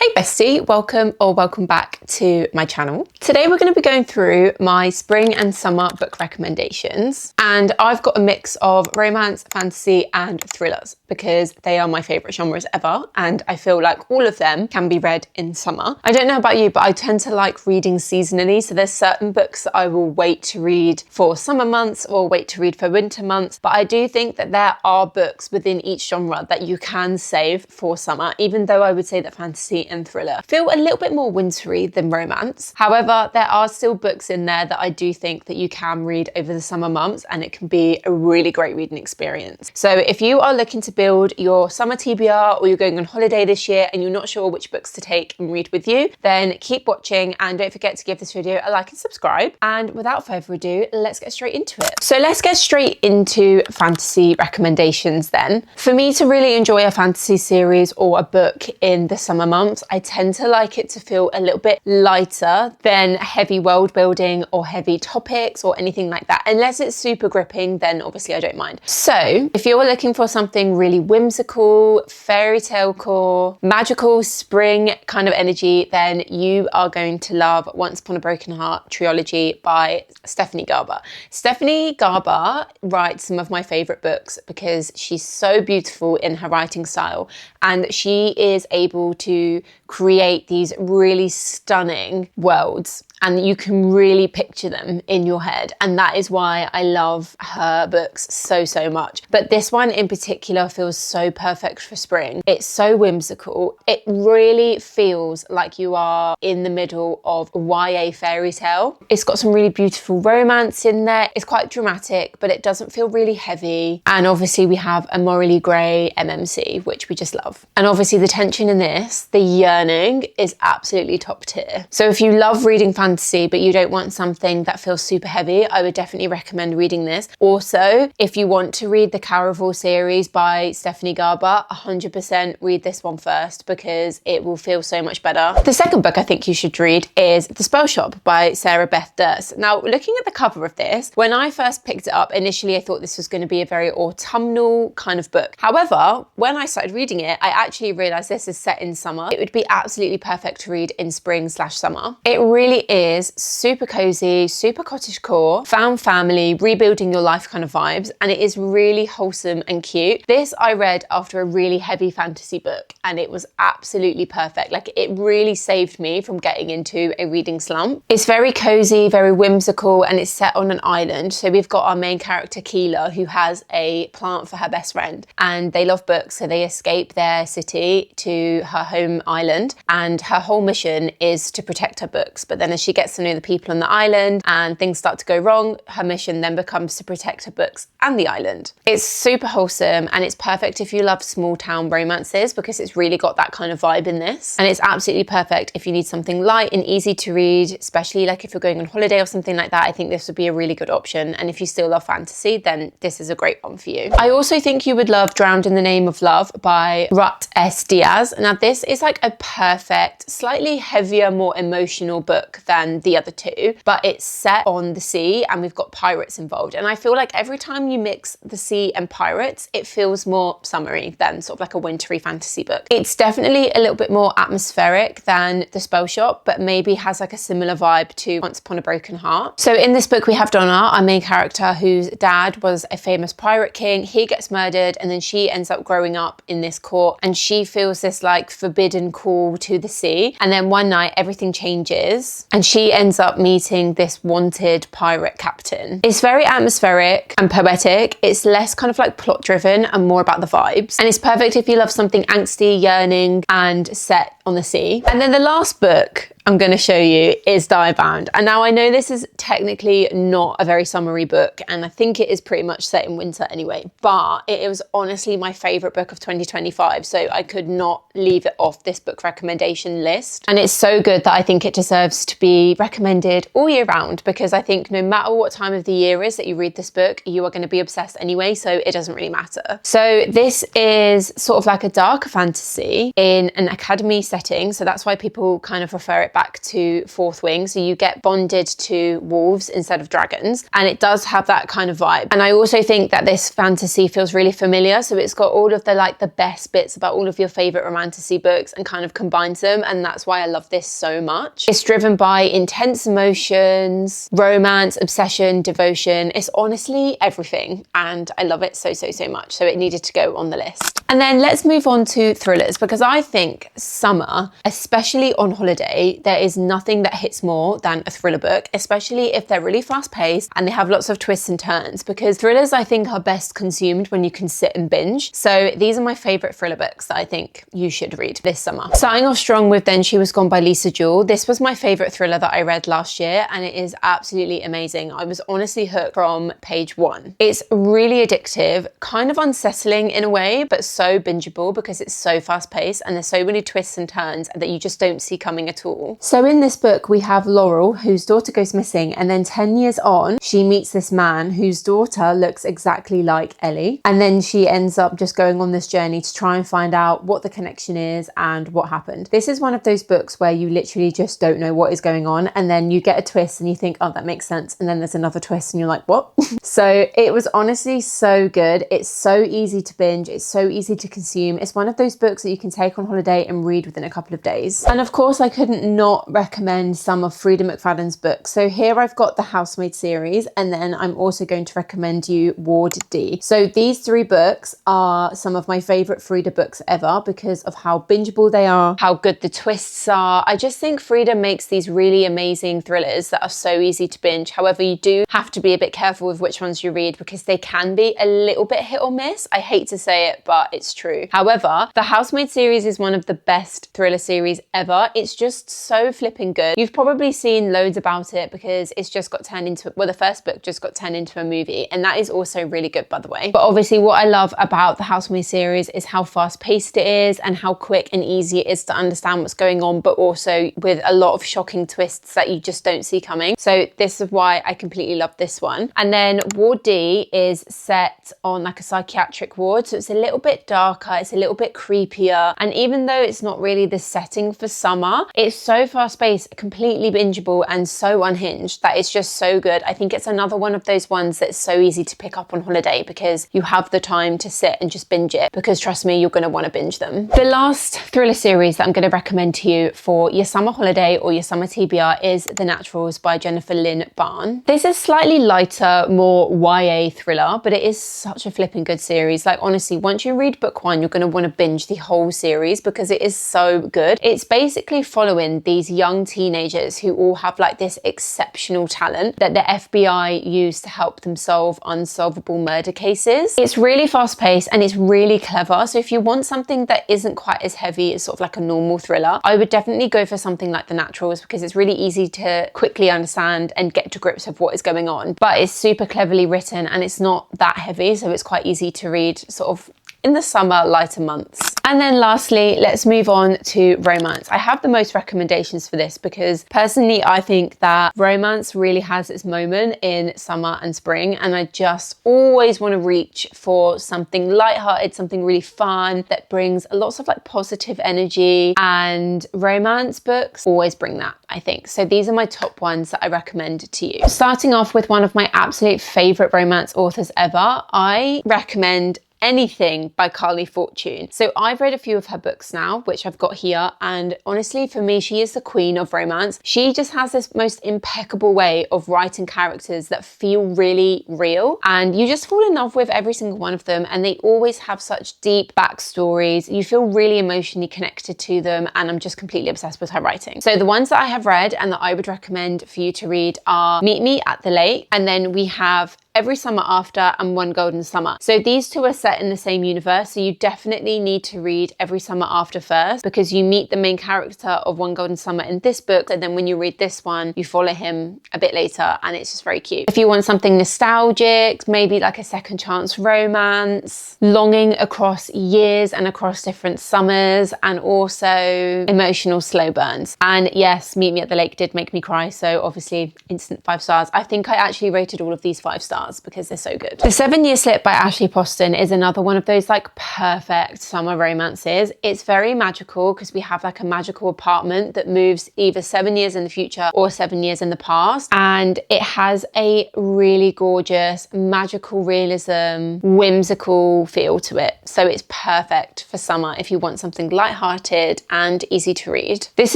Hey bestie, welcome back to my channel. Today we're going to be going through my spring and summer book recommendations, and I've got a mix of romance, fantasy and thrillers because they are my favourite genres ever, and I feel like all of them can be read in summer. I don't know about you, but I tend to like reading seasonally, so there's certain books that I will wait to read for summer months or wait to read for winter months, but I do think that there are books within each genre that you can save for summer, even though I would say that fantasy and thriller feel a little bit more wintry than romance. However, there are still books in there that I do think that you can read over the summer months, and it can be a really great reading experience. So if you are looking to build your summer TBR, or you're going on holiday this year and you're not sure which books to take and read with you, then keep watching and don't forget to give this video a like and subscribe. And without further ado, let's get straight into it. So let's get straight into fantasy recommendations then. For me to really enjoy a fantasy series or a book in the summer months, I tend to like it to feel a little bit lighter than heavy world building or heavy topics or anything like that. Unless it's super gripping, then obviously I don't mind. So if you're looking for something really whimsical, fairy tale core, magical spring kind of energy, then you are going to love Once Upon a Broken Heart trilogy by Stephanie Garber. Stephanie Garber writes some of my favorite books because she's so beautiful in her writing style, and she is able to create these really stunning worlds, and you can really picture them in your head. And that is why I love her books so much. But this one in particular feels so perfect for spring. It's so whimsical. It really feels like you are in the middle of a YA fairy tale. It's got some really beautiful romance in there. It's quite dramatic, but it doesn't feel really heavy. And obviously we have a morally grey MMC, which we just love. And obviously the tension in this, the yearning, is absolutely top tier. So if you love reading fantasy, but you don't want something that feels super heavy, I would definitely recommend reading this. Also, if you want to read the Caraval series by Stephanie Garber, 100% read this one first because it will feel so much better. The second book I think you should read is The Spell Shop by Sarah Beth Durst. Now, looking at the cover of this, when I first picked it up, initially I thought this was going to be a very autumnal kind of book. However, when I started reading it, I actually realised this is set in summer. It would be absolutely perfect to read in spring/summer. It really is super cozy, super cottagecore, found family, rebuilding your life kind of vibes, and it is really wholesome and cute. This I read after a really heavy fantasy book, and it was absolutely perfect. Like, it really saved me from getting into a reading slump. It's very cozy, very whimsical, and it's set on an island. So we've got our main character Keela, who has a plant for her best friend, and they love books, so they escape their city to her home island, and her whole mission is to protect her books. But then as she gets to know the people on the island and things start to go wrong, her mission then becomes to protect her books and the island. It's super wholesome, and it's perfect if you love small town romances because it's really got that kind of vibe in this. And it's absolutely perfect if you need something light and easy to read, especially like if you're going on holiday or something like that. I think this would be a really good option. And if you still love fantasy, then this is a great one for you. I also think you would love Drowned in the Name of Love by Ruth S. Diaz. Now this is like a perfect, slightly heavier, more emotional book than the other two, but it's set on the sea and we've got pirates involved. And I feel like every time you mix the sea and pirates, it feels more summery than sort of like a wintry fantasy book. It's definitely a little bit more atmospheric than The Spell Shop, but maybe has like a similar vibe to Once Upon a Broken Heart. So in this book we have Donna, our main character, whose dad was a famous pirate king. He gets murdered, and then she ends up growing up in this court, and she feels this like forbidden call to the sea. And then one night everything changes and she ends up meeting this wanted pirate captain. It's very atmospheric and poetic. It's less kind of like plot driven and more about the vibes. And it's perfect if you love something angsty, yearning and set on the sea. And then the last book I'm going to show you is Diabound. And now I know this is technically not a very summery book, and I think it is pretty much set in winter anyway, but it was honestly my favourite book of 2025, so I could not leave it off this book recommendation list. And it's so good that I think it deserves to be recommended all year round, because I think no matter what time of the year is that you read this book, you are going to be obsessed anyway, so it doesn't really matter. So this is sort of like a darker fantasy in an academy setting setting. So that's why people kind of refer it back to Fourth Wing. So you get bonded to wolves instead of dragons. And it does have that kind of vibe. And I also think that this fantasy feels really familiar. So it's got all of the like the best bits about all of your favorite romantasy books and kind of combines them. And that's why I love this so much. It's driven by intense emotions, romance, obsession, devotion. It's honestly everything. And I love it so much. So it needed to go on the list. And then let's move on to thrillers, because I think summer, especially on holiday, there is nothing that hits more than a thriller book, especially if they're really fast paced and they have lots of twists and turns, because thrillers I think are best consumed when you can sit and binge. So these are my favorite thriller books that I think you should read this summer. Starting off strong with Then She Was Gone by Lisa Jewell. This was my favorite thriller that I read last year, and it is absolutely amazing. I was honestly hooked from page one. It's really addictive, kind of unsettling in a way, but so bingeable because it's so fast paced and there's so many twists and turns that you just don't see coming at all. So in this book, we have Laurel, whose daughter goes missing, and then 10 years on, she meets this man whose daughter looks exactly like Ellie. And then she ends up just going on this journey to try and find out what the connection is and what happened. This is one of those books where you literally just don't know what is going on, and then you get a twist and you think, oh, that makes sense. And then there's another twist and you're like, what? So it was honestly so good. It's so easy to binge. It's so easy to consume. It's one of those books that you can take on holiday and read within a couple of days. And of course, I couldn't not recommend some of Frida McFadden's books. So here I've got the Housemaid series, and then I'm also going to recommend you Ward D. So these three books are some of my favorite Frida books ever because of how bingeable they are, how good the twists are. I just think Frida makes these really amazing thrillers that are so easy to binge. However, you do have to be a bit careful with which ones you read because they can be a little bit hit or miss. I hate to say it, but it's true. However, the Housemaid series is one of the best thriller series ever. It's just so flipping good. You've probably seen loads about it because it's just got turned into, well, the first book just got turned into a movie, and that is also really good, by the way. But obviously what I love about the Housemaid series is how fast paced it is and how quick and easy it is to understand what's going on, but also with a lot of shocking twists that you just don't see coming. So this is why I completely love this one. And then Ward D is set on like a psychiatric ward, so it's a little bit darker, it's a little bit creepier, and even though it's not really the setting for summer, it's so fast paced, completely bingeable, and so unhinged that it's just so good. I think it's another one of those ones that's so easy to pick up on holiday because you have the time to sit and just binge it, because trust me, you're going to want to binge them. The last thriller series that I'm going to recommend to you for your summer holiday or your summer TBR is The Naturals by Jennifer Lynn Barn. This is slightly lighter, more YA thriller, but it is such a flipping good series. Like honestly, once you read book one, you're going to want to binge the whole series because it is so good. It's basically following these young teenagers who all have like this exceptional talent that the FBI use to help them solve unsolvable murder cases. It's really fast paced and it's really clever. So if you want something that isn't quite as heavy as sort of like a normal thriller, I would definitely go for something like The Naturals because it's really easy to quickly understand and get to grips with what is going on. But it's super cleverly written and it's not that heavy, so it's quite easy to read sort of in the summer, lighter months. And then lastly, let's move on to romance. I have the most recommendations for this because personally, I think that romance really has its moment in summer and spring. And I just always want to reach for something lighthearted, something really fun that brings lots of like positive energy, and romance books always bring that, I think. So these are my top ones that I recommend to you. Starting off with one of my absolute favorite romance authors ever, I recommend anything by Carly Fortune. So I've read a few of her books now, which I've got here, and honestly for me, she is the queen of romance. She just has this most impeccable way of writing characters that feel really real, and you just fall in love with every single one of them, and they always have such deep backstories. You feel really emotionally connected to them, and I'm just completely obsessed with her writing. So the ones that I have read and that I would recommend for you to read are Meet Me at the Lake, and then we have Every Summer After and One Golden Summer. So these two are set in the same universe, so you definitely need to read Every Summer After first because you meet the main character of One Golden Summer in this book, and then when you read this one, you follow him a bit later, and it's just very cute. If you want something nostalgic, maybe like a second chance romance, longing across years and across different summers, and also emotional slow burns. And yes, Meet Me at the Lake did make me cry, so obviously instant 5 stars. I think I actually rated all of these 5 stars. stars because they're so good. The 7 Year Slip by Ashley Poston is another one of those like perfect summer romances. It's very magical because we have like a magical apartment that moves either 7 years in the future or 7 years in the past. And it has a really gorgeous, magical realism, whimsical feel to it. So it's perfect for summer if you want something lighthearted and easy to read. This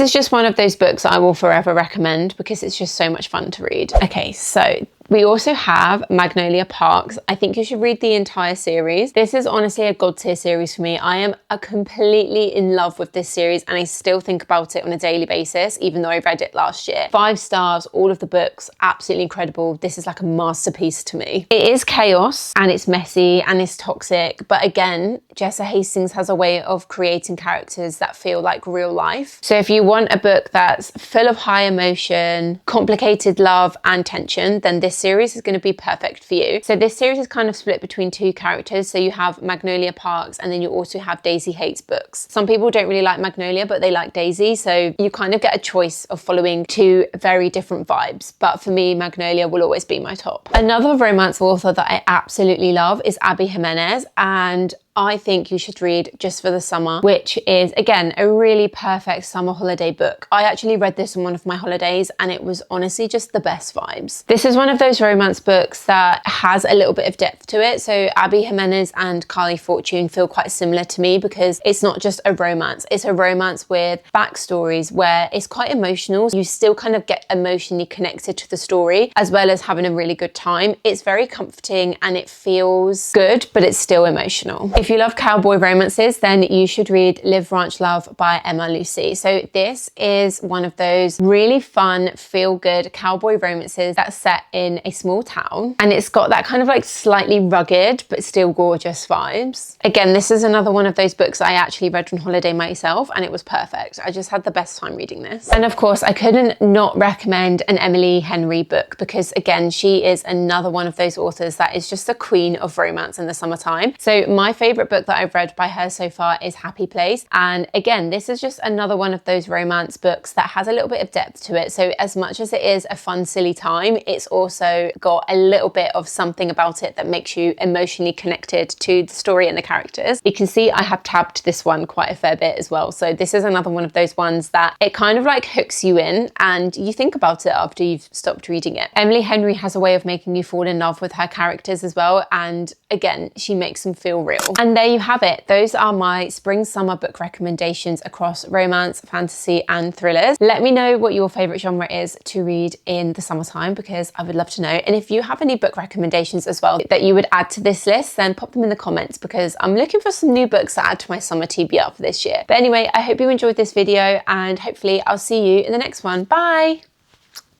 is just one of those books I will forever recommend because it's just so much fun to read. Okay, so we also have Magnolia Parks. I think you should read the entire series. This is honestly a god tier series for me. I am completely in love with this series and I still think about it on a daily basis, even though I read it last year. 5 stars, all of the books, absolutely incredible. This is like a masterpiece to me. It is chaos and it's messy and it's toxic, but again, Jessa Hastings has a way of creating characters that feel like real life. So if you want a book that's full of high emotion, complicated love and tension, then this series is going to be perfect for you. So this series is kind of split between 2 characters. So you have Magnolia Parks and then you also have Daisy Hates books. Some people don't really like Magnolia, but they like Daisy. So you kind of get a choice of following 2 very different vibes. But for me, Magnolia will always be my top. Another romance author that I absolutely love is Abby Jimenez, and I think you should read Just for the Summer, which is, again, a really perfect summer holiday book. I actually read this on one of my holidays and it was honestly just the best vibes. This is one of those romance books that has a little bit of depth to it. So Abby Jimenez and Carly Fortune feel quite similar to me because it's not just a romance. It's a romance with backstories where it's quite emotional. You still kind of get emotionally connected to the story as well as having a really good time. It's very comforting and it feels good, but it's still emotional. If you love cowboy romances, then you should read Live, Ranch, Love by Emma Lucy. So this is one of those really fun, feel-good cowboy romances that's set in a small town. And it's got that kind of like slightly rugged, but still gorgeous vibes. Again, this is another one of those books I actually read on holiday myself and it was perfect. I just had the best time reading this. And of course, I couldn't not recommend an Emily Henry book because again, she is another one of those authors that is just the queen of romance in the summertime. So my favorite book that I've read by her so far is Happy Place. And again, this is just another one of those romance books that has a little bit of depth to it. So as much as it is a fun, silly time, it's also got a little bit of something about it that makes you emotionally connected to the story and the characters. You can see I have tabbed this one quite a fair bit as well. So this is another one of those ones that it kind of like hooks you in and you think about it after you've stopped reading it. Emily Henry has a way of making you fall in love with her characters as well. And again, she makes them feel real. And there you have it. Those are my spring summer book recommendations across romance, fantasy and thrillers. Let me know what your favorite genre is to read in the summertime because I would love to know. And if you have any book recommendations as well that you would add to this list, then pop them in the comments because I'm looking for some new books to add to my summer TBR for this year. But anyway, I hope you enjoyed this video and hopefully I'll see you in the next one. Bye!